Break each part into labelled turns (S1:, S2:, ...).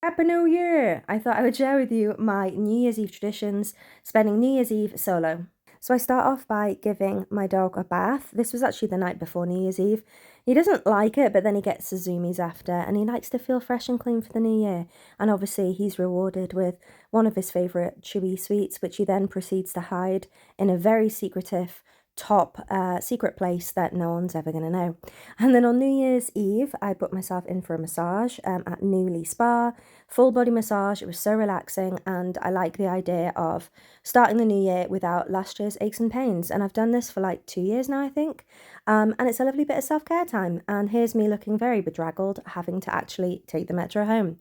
S1: Happy New Year! I thought I would share with you my New Year's Eve traditions, spending New Year's Eve solo. So I start off by giving my dog a bath. This was actually the night before New Year's Eve. He doesn't like it, but then he gets his zoomies after, and he likes to feel fresh and clean for the new year. And obviously, he's rewarded with one of his favourite chewy sweets, which he then proceeds to hide in a very secretive top secret place that no one's ever going to know. And then on New Year's Eve, I put myself in for a massage at Newley Spa, full body massage. It was so relaxing, and I like the idea of starting the new year without last year's aches and pains. And I've done this for like 2 years now, I think. And it's a lovely bit of self-care time. And here's me looking very bedraggled, having to actually take the metro home.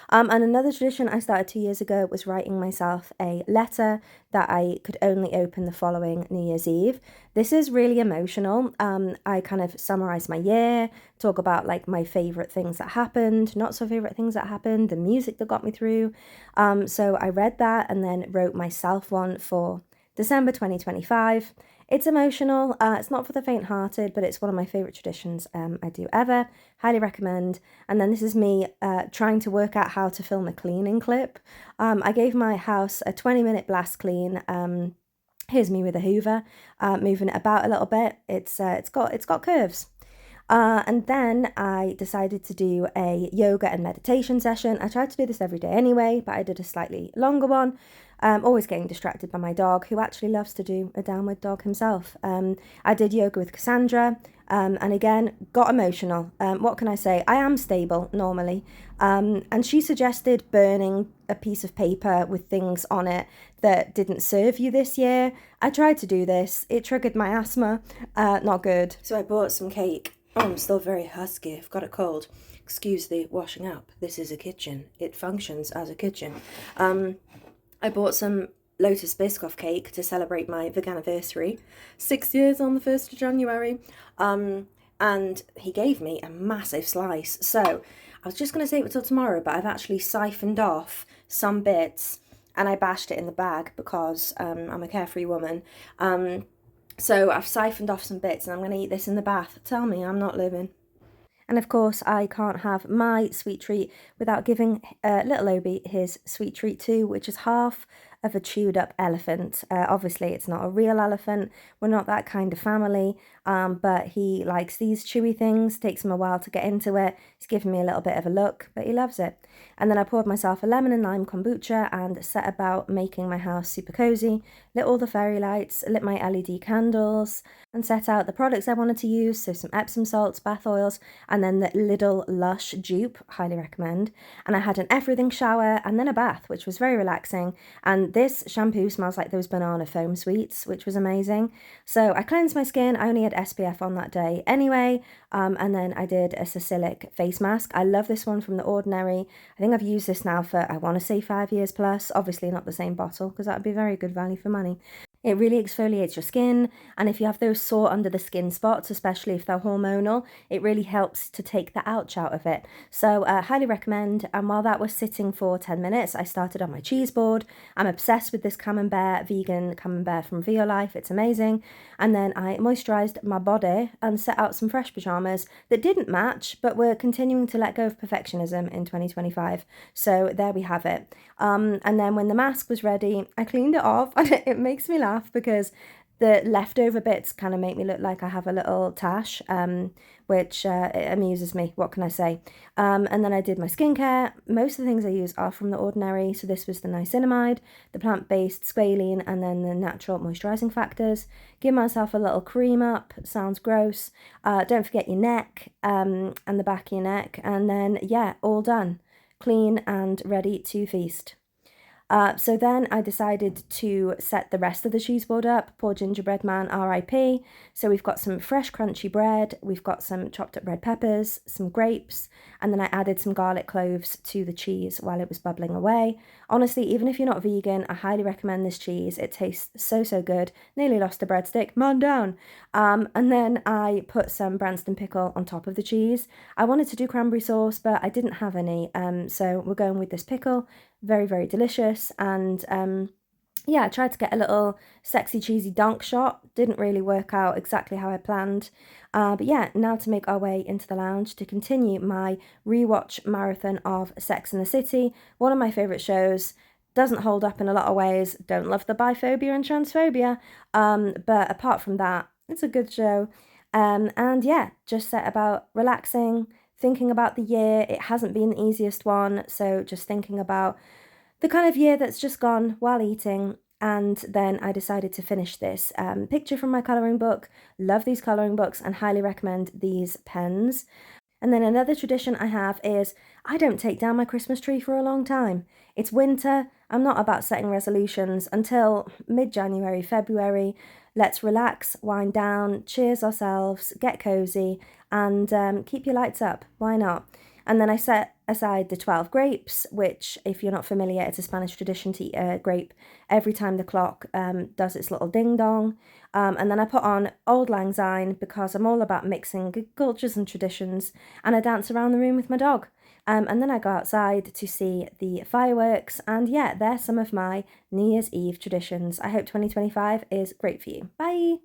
S1: And another tradition I started 2 years ago was writing myself a letter that I could only open the following New Year's Eve. This is really emotional. I kind of summarize my year, talk about like my favorite things that happened, not so favorite things that happened, the music that got me through. So I read that and then wrote myself one for December 2025. It's emotional. It's not for the faint-hearted, but it's one of my favorite traditions I do ever. Highly recommend. And then this is me trying to work out how to film a cleaning clip. I gave my house a 20-minute blast clean. Here's me with a Hoover, moving it about a little bit. It's got curves. And then I decided to do a yoga and meditation session. I tried to do this every day anyway, but I did a slightly longer one. Always getting distracted by my dog, who actually loves to do a downward dog himself. I did yoga with Cassandra, and again, got emotional. What can I say? I am stable normally. And she suggested burning a piece of paper with things on it that didn't serve you this year. I tried to do this. It triggered my asthma. Not good. So I bought some cake. Oh, I'm still very husky. I've got a cold. Excuse the washing up. This is a kitchen. It functions as a kitchen. I bought some Lotus Biscoff cake to celebrate my veganiversary. 6 years on the 1st of January. And he gave me a massive slice. So I was just going to save it till tomorrow, but I've actually siphoned off some bits and I bashed it in the bag because I'm a carefree woman. So I've siphoned off some bits and I'm going to eat this in the bath. Tell me I'm not living. And of course, I can't have my sweet treat without giving little Obi his sweet treat too, which is half of a chewed up elephant. Obviously, it's not a real elephant. We're not that kind of family, but he likes these chewy things. Takes him a while to get into it. He's giving me a little bit of a look, but he loves it. And then I poured myself a lemon and lime kombucha and set about making my house super cozy. Lit all the fairy lights, lit my LED candles, and set out the products I wanted to use. So some Epsom salts, bath oils, and then the Lidl Lush dupe, highly recommend. And I had an everything shower and then a bath, which was very relaxing. And this shampoo smells like those banana foam sweets, which was amazing. So I cleansed my skin. I only had SPF on that day anyway. And then I did a salicylic face mask. I love this one from The Ordinary. I think I've used this now for, I want to say 5 years plus. Obviously not the same bottle because that would be very good value for money. It really exfoliates your skin, and if you have those sore under the skin spots, especially if they're hormonal, it really helps to take the ouch out of it. So highly recommend. And while that was sitting for 10 minutes, I started on my cheese board. I'm obsessed with this camembert, vegan camembert from Violife. It's amazing. And then I moisturized my body and set out some fresh pajamas that didn't match, but were continuing to let go of perfectionism in 2025. So there we have it. And then when the mask was ready, I cleaned it off, and it makes me laugh because the leftover bits kind of make me look like I have a little tash, which it amuses me. What can I say? And then I did my skincare. Most of the things I use are from The Ordinary. So this was the niacinamide, the plant-based squalene, and then the natural moisturising factors. Give myself a little cream up. Sounds gross. Don't forget your neck and the back of your neck. And then, yeah, all done. Clean and ready to feast. So then I decided to set the rest of the cheese board up. Poor gingerbread man, RIP. So we've got some fresh crunchy bread, we've got some chopped up red peppers, some grapes, and then I added some garlic cloves to the cheese while it was bubbling away. Honestly, even if you're not vegan, I highly recommend this cheese. It tastes so, so good. Nearly lost a breadstick, man down. And then I put some Branston pickle on top of the cheese. I wanted to do cranberry sauce, but I didn't have any. So we're going with this pickle. Very, very delicious. And yeah, I tried to get a little sexy, cheesy donk shot. Didn't really work out exactly how I planned. But yeah, now to make our way into the lounge to continue my rewatch marathon of Sex and the City. One of my favourite shows. Doesn't hold up in a lot of ways. Don't love the biphobia and transphobia. But apart from that, it's a good show. And yeah, just set about relaxing, thinking about the year. It hasn't been the easiest one. So just thinking about the kind of year that's just gone while eating. And then I decided to finish this picture from my colouring book. Love these colouring books and highly recommend these pens. And then another tradition I have is I don't take down my Christmas tree for a long time. It's winter. I'm not about setting resolutions until mid-January, February. Let's relax, wind down, cheers ourselves, get cozy, and keep your lights up. Why not? And then I set aside the 12 grapes, which, if you're not familiar, it's a Spanish tradition to eat a grape every time the clock does its little ding dong. And then I put on Auld Lang Syne because I'm all about mixing cultures and traditions, and I dance around the room with my dog. And then I go outside to see the fireworks, and yeah, they're some of my New Year's Eve traditions. I hope 2025 is great for you. Bye!